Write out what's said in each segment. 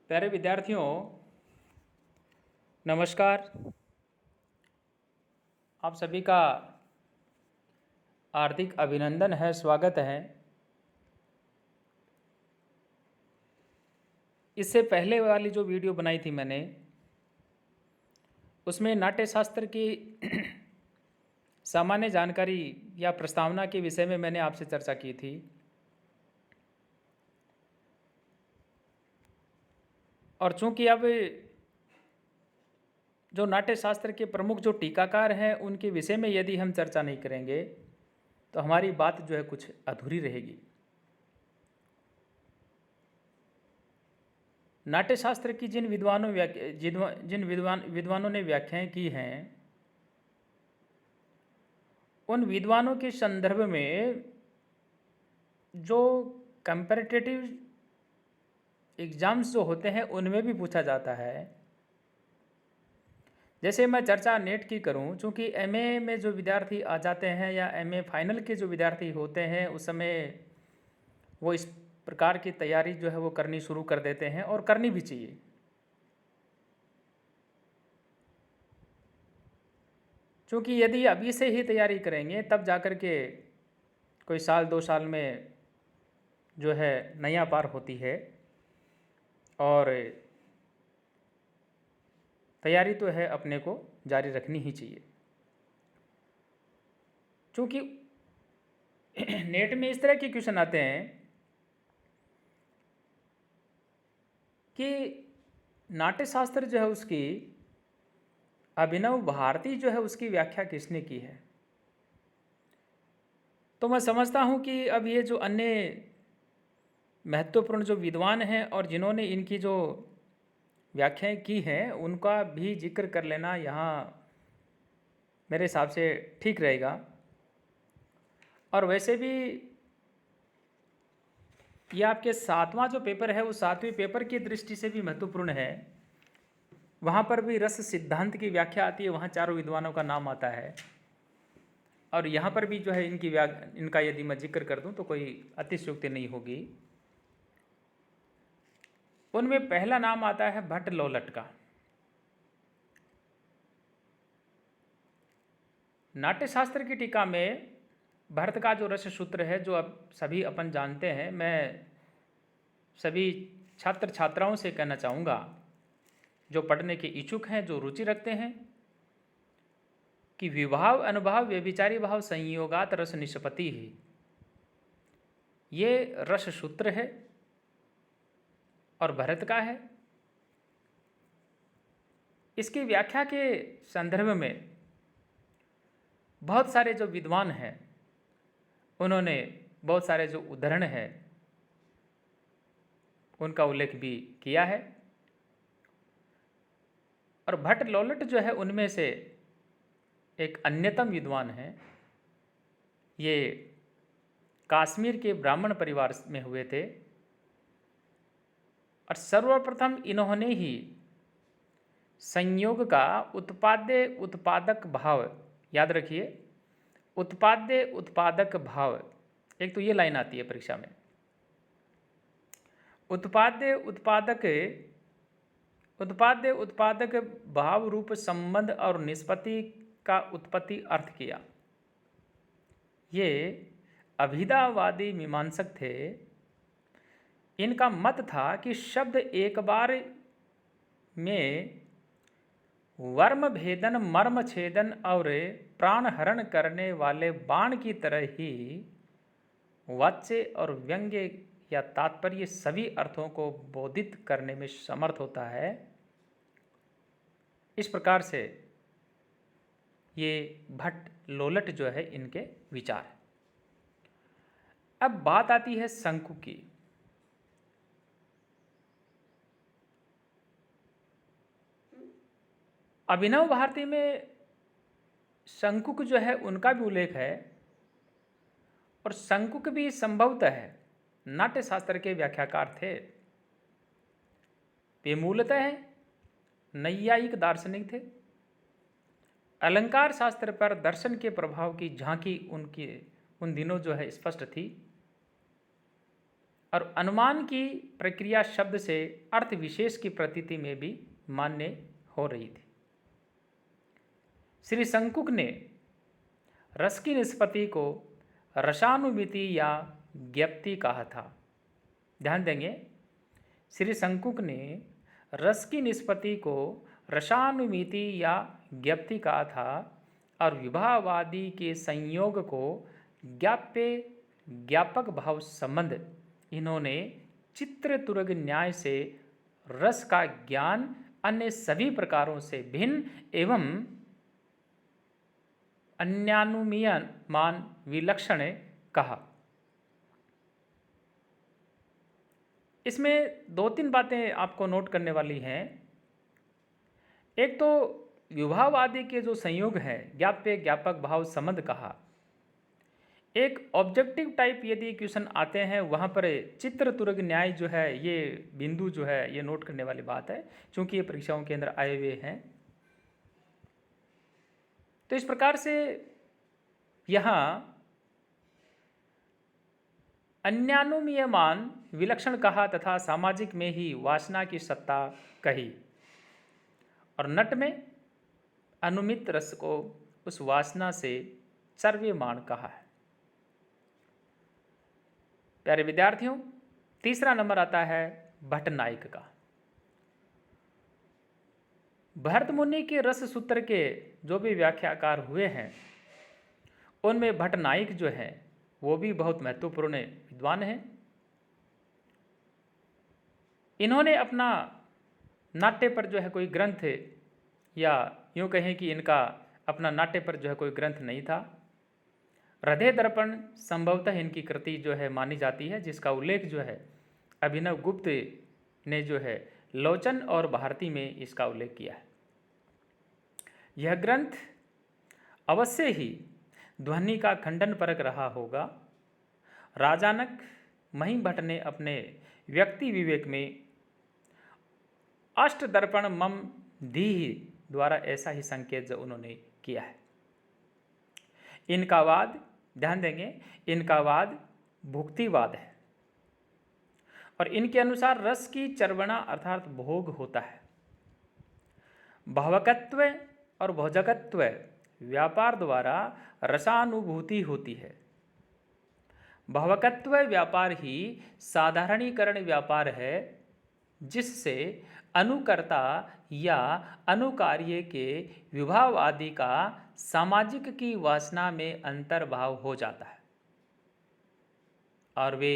प्यारे विद्यार्थियों, नमस्कार। आप सभी का हार्दिक अभिनंदन है, स्वागत है। इससे पहले वाली जो वीडियो बनाई थी मैंने, उसमें नाट्यशास्त्र की सामान्य जानकारी या प्रस्तावना के विषय में मैंने आपसे चर्चा की थी। और चूंकि अब जो नाट्यशास्त्र के प्रमुख जो टीकाकार हैं उनके विषय में यदि हम चर्चा नहीं करेंगे तो हमारी बात जो है कुछ अधूरी रहेगी। नाट्यशास्त्र की जिन विद्वानों ने व्याख्याएं की हैं, उन विद्वानों के संदर्भ में जो कंपैरेटिव एग्जाम्स जो होते हैं उनमें भी पूछा जाता है। जैसे मैं चर्चा नेट की करूं, चूँकि एमए में जो विद्यार्थी आ जाते हैं या एमए फाइनल के जो विद्यार्थी होते हैं उस समय वो इस प्रकार की तैयारी जो है वो करनी शुरू कर देते हैं और करनी भी चाहिए। क्योंकि यदि अभी से ही तैयारी करेंगे तब जाकर के कोई साल 2 साल में जो है नैया पार होती है। और तैयारी तो है अपने को जारी रखनी ही चाहिए। क्योंकि नेट में इस तरह के क्वेश्चन आते हैं कि नाट्यशास्त्र जो है उसकी अभिनव भारती जो है उसकी व्याख्या किसने की है। तो मैं समझता हूँ कि अब ये जो अन्य महत्वपूर्ण जो विद्वान हैं और जिन्होंने इनकी जो व्याख्याएं की हैं उनका भी जिक्र कर लेना यहाँ मेरे हिसाब से ठीक रहेगा। और वैसे भी ये आपके 7वां जो पेपर है वो 7वें पेपर की दृष्टि से भी महत्वपूर्ण है। वहाँ पर भी रस सिद्धांत की व्याख्या आती है, वहाँ चारों विद्वानों का नाम आता है। और यहाँ पर भी जो है इनका यदि मैं जिक्र कर दूँ तो कोई अतिशयोक्ति नहीं होगी। उनमें पहला नाम आता है भट्ट लोलट का। नाट्यशास्त्र की टीका में भरत का जो रस सूत्र है, जो अब सभी अपन जानते हैं, मैं सभी छात्र छात्राओं से कहना चाहूँगा जो पढ़ने के इच्छुक हैं, जो रुचि रखते हैं, कि विभाव अनुभाव व्यभिचारी भाव संयोगात रस निष्पत्ति ही, ये रस सूत्र है और भरत का है। इसकी व्याख्या के संदर्भ में बहुत सारे जो विद्वान हैं उन्होंने बहुत सारे जो उदाहरण हैं उनका उल्लेख भी किया है। और भट्ट लोलट जो है उनमें से एक अन्यतम विद्वान है। ये कश्मीर के ब्राह्मण परिवार में हुए थे और सर्वप्रथम इन्होंने ही संयोग का उत्पाद्य उत्पादक भाव, याद रखिए, उत्पाद्य उत्पादक भाव, एक तो ये लाइन आती है परीक्षा में, उत्पाद्य उत्पादक भाव रूप संबंध और निष्पत्ति का उत्पत्ति अर्थ किया। ये अभिधावादी मीमांसक थे। इनका मत था कि शब्द एक बार में वर्म भेदन, मर्म छेदन और प्राण हरण करने वाले बाण की तरह ही वाच्य और व्यंग्य या तात्पर्य सभी अर्थों को बोधित करने में समर्थ होता है। इस प्रकार से ये भट्ट लोलट जो है इनके विचार है। अब बात आती है शंकु की। अभिनव भारती में शंकुक जो है उनका भी उल्लेख है और शंकुक भी संभवतः नाट्यशास्त्र के व्याख्याकार थे। वे मूलतः नैयायिक दार्शनिक थे। अलंकार शास्त्र पर दर्शन के प्रभाव की झांकी उनकी उन दिनों जो है स्पष्ट थी। और अनुमान की प्रक्रिया शब्द से अर्थ विशेष की प्रतीति में भी मान्य हो रही थी। श्री शंकुक ने रस की निष्पत्ति को रसानुमिति या ज्ञप्ति कहा था। ध्यान देंगे, श्री शंकुक ने रस की निष्पत्ति को रसानुमिति या ज्ञप्ति कहा था और विभावादि के संयोग को ज्ञापक भाव संबंध इन्होंने चित्रतुरग न्याय से रस का ज्ञान अन्य सभी प्रकारों से भिन्न एवं अन्यानुमीयमान विलक्षण कहा। इसमें दो तीन बातें आपको नोट करने वाली हैं। एक तो विभावादि के जो संयोग है ज्ञापक भाव संबंध कहा। एक ऑब्जेक्टिव टाइप यदि क्वेश्चन आते हैं वहाँ पर चित्रतुरग न्याय जो है ये बिंदु जो है ये नोट करने वाली बात है, क्योंकि ये परीक्षाओं के अंदर आए हुए हैं। तो इस प्रकार से यहाँ अन्यानुमीयमान विलक्षण कहा तथा सामाजिक में ही वासना की सत्ता कही और नट में अनुमित रस को उस वासना से सर्वमाण कहा है। प्यारे विद्यार्थियों, तीसरा नंबर आता है भट्टनायक का। भरत मुनि के रस सूत्र के जो भी व्याख्याकार हुए हैं उनमें भट्टनायक जो है वो भी बहुत महत्वपूर्ण विद्वान हैं। इन्होंने अपना नाट्य पर जो है कोई ग्रंथ, या यूँ कहें कि इनका अपना नाट्य पर जो है कोई ग्रंथ नहीं था। हृदय दर्पण संभवतः इनकी कृति जो है मानी जाती है, जिसका उल्लेख जो है अभिनव गुप्त ने जो है लोचन और भारती में इसका उल्लेख किया है। यह ग्रंथ अवश्य ही ध्वनि का खंडन परक रहा होगा। राजानक महिभट्ट ने अपने व्यक्ति विवेक में अष्टदर्पण मम दीहि द्वारा ऐसा ही संकेत जो उन्होंने किया है। इनका वाद, ध्यान देंगे, इनका वाद भुक्तिवाद है और इनके अनुसार रस की चर्वणा अर्थात भोग होता है। भावकत्व और भोजकत्व व्यापार द्वारा रसानुभूति होती है। भावकत्व व्यापार ही साधारणीकरण व्यापार है, जिससे अनुकर्ता या अनुकार्य के विभाव आदि का सामाजिक की वासना में अंतर्भाव हो जाता है और वे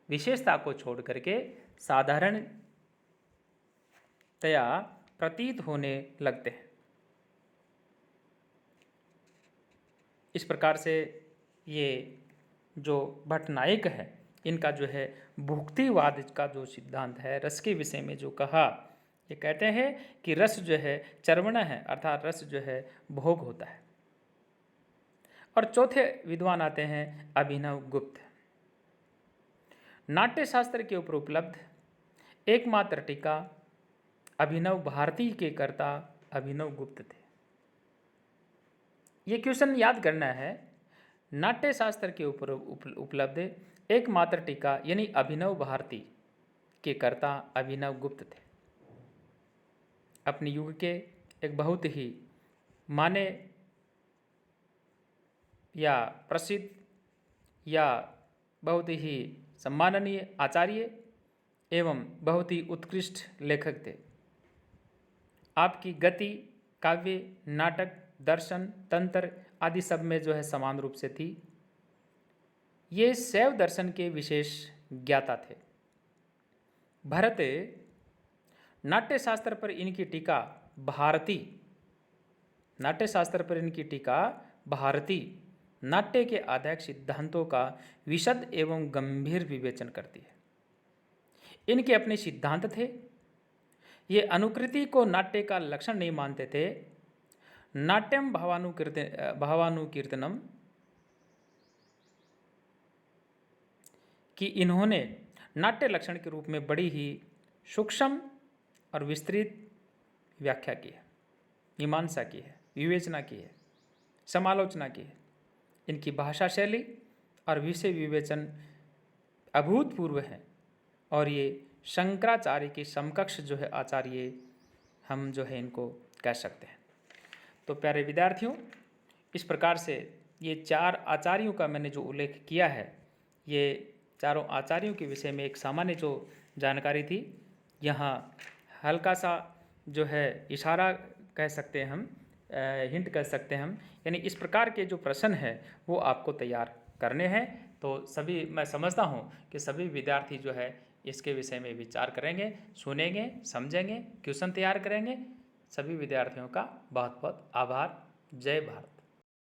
विशेषता को छोड़ करके साधारणतया प्रतीत होने लगते हैं। इस प्रकार से ये जो भट्टनायक है इनका जो है भुक्तिवाद का जो सिद्धांत है रस के विषय में जो कहा, ये कहते हैं कि रस जो है चर्वण है, अर्थात रस जो है भोग होता है। और चौथे विद्वान आते हैं अभिनव गुप्त। नाट्य शास्त्र के ऊपर उपलब्ध एकमात्र टीका अभिनव भारती के कर्ता अभिनव गुप्त थे। ये क्वेश्चन याद करना है। नाट्य शास्त्र के ऊपर उपलब्ध एकमात्र टीका यानी अभिनव भारती के कर्ता अभिनव गुप्त थे। अपने युग के एक बहुत ही माने या प्रसिद्ध या बहुत ही सम्माननीय आचार्य एवं बहुत ही उत्कृष्ट लेखक थे। आपकी गति, काव्य, नाटक, दर्शन, तंत्र आदि सब में जो है समान रूप से थी। ये शैव दर्शन के विशेष ज्ञाता थे। भरत नाट्य शास्त्र पर इनकी टीका भारती, नाट्य शास्त्र पर इनकी टीका भारती नाट्य के आधारिक सिद्धांतों का विशद एवं गंभीर विवेचन करती है। इनके अपने सिद्धांत थे। ये अनुकृति को नाट्य का लक्षण नहीं मानते थे। नाट्यम भावानुकीर्तनम कि इन्होंने नाट्य लक्षण के रूप में बड़ी ही सूक्ष्म और विस्तृत व्याख्या की है, मीमांसा की है, विवेचना की है, समालोचना की है। इनकी भाषा शैली और विषय विवेचन अभूतपूर्व है और ये शंकराचार्य के समकक्ष जो है आचार्य हम जो है इनको कह सकते हैं। तो प्यारे विद्यार्थियों, इस प्रकार से ये 4 आचार्यों का मैंने जो उल्लेख किया है, ये चारों आचार्यों के विषय में एक सामान्य जो जानकारी थी। यहाँ हल्का सा जो है इशारा कह सकते हैं हम, हिंट कह सकते हैं हम, यानी इस प्रकार के जो प्रश्न हैं वो आपको तैयार करने हैं। तो सभी, मैं समझता हूँ कि सभी विद्यार्थी जो है इसके विषय में विचार करेंगे, सुनेंगे, समझेंगे, क्वेश्चन तैयार करेंगे। सभी विद्यार्थियों का बहुत बहुत आभार। जय भारत।